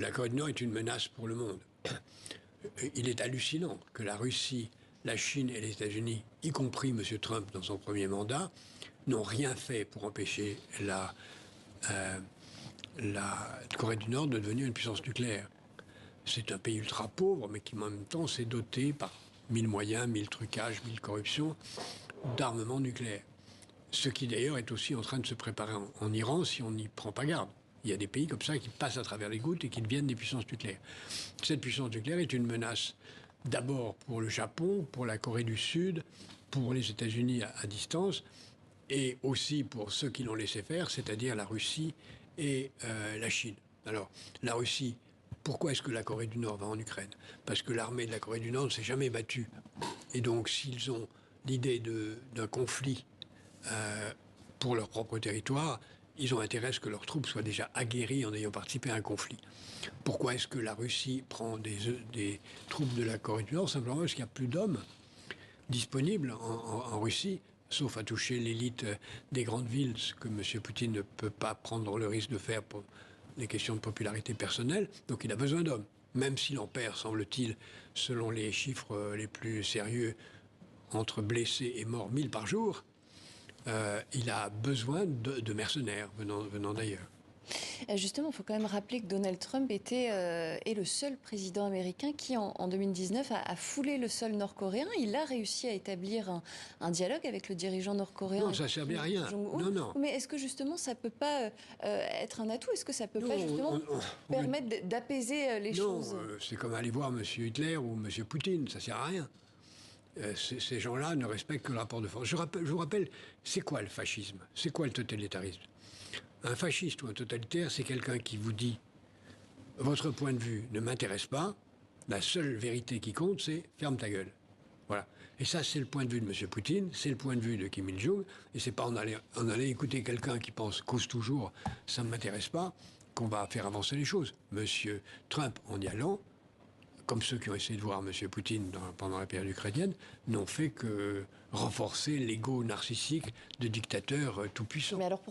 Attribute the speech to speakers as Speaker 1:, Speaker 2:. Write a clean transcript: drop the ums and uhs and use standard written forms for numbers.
Speaker 1: La Corée du Nord est une menace pour le monde. Il est hallucinant que la Russie, la Chine et les États-Unis, y compris M. Trump dans son premier mandat, n'ont rien fait pour empêcher la Corée du Nord de devenir une puissance nucléaire. C'est un pays ultra pauvre, mais qui en même temps s'est doté par mille moyens, mille trucages, mille corruptions, d'armement nucléaire. Ce qui d'ailleurs est aussi en train de se préparer en Iran si on n'y prend pas garde. Il y a des pays comme ça qui passent à travers les gouttes et qui deviennent des puissances nucléaires. Cette puissance nucléaire est une menace d'abord pour le Japon, pour la Corée du Sud, pour les États-Unis à distance, et aussi pour ceux qui l'ont laissé faire, c'est-à-dire la Russie et la Chine. Alors, la Russie, pourquoi est-ce que la Corée du Nord va en Ukraine? Parce que l'armée de la Corée du Nord ne s'est jamais battue. Et donc, s'ils ont l'idée d'un conflit pour leur propre territoire, ils ont intérêt à ce que leurs troupes soient déjà aguerries en ayant participé à un conflit. Pourquoi est-ce que la Russie prend des troupes de la Corée du Nord? Simplement parce qu'il n'y a plus d'hommes disponibles en Russie, sauf à toucher l'élite des grandes villes, ce que M. Poutine ne peut pas prendre le risque de faire pour des questions de popularité personnelle. Donc il a besoin d'hommes. Même s'il en perd, semble-t-il, selon les chiffres les plus sérieux, entre blessés et morts 1000 par jour, il a besoin de mercenaires venant d'ailleurs.
Speaker 2: Justement, il faut quand même rappeler que Donald Trump est le seul président américain qui, en 2019, a foulé le sol nord-coréen. Il a réussi à établir un dialogue avec le dirigeant nord-coréen.
Speaker 1: Non, ça ne servait à rien. Non, non.
Speaker 2: Mais est-ce que justement, ça ne peut pas être un atout? Est-ce que ça ne peut pas justement permettre d'apaiser les choses?
Speaker 1: Non, c'est comme aller voir M. Hitler ou M. Poutine, ça ne sert à rien. Ces gens-là ne respectent que le rapport de force. Je vous rappelle, c'est quoi le fascisme? C'est quoi le totalitarisme? Un fasciste ou un totalitaire, c'est quelqu'un qui vous dit « Votre point de vue ne m'intéresse pas, la seule vérité qui compte, c'est « ferme ta gueule ». Voilà. Et ça, c'est le point de vue de M. Poutine, c'est le point de vue de Kim Il-jung, et c'est pas en aller écouter quelqu'un qui pense « cause toujours, ça ne m'intéresse pas », qu'on va faire avancer les choses. M. Trump, en y allant, comme ceux qui ont essayé de voir M. Poutine pendant la période ukrainienne, n'ont fait que renforcer l'ego narcissique de dictateurs tout-puissants.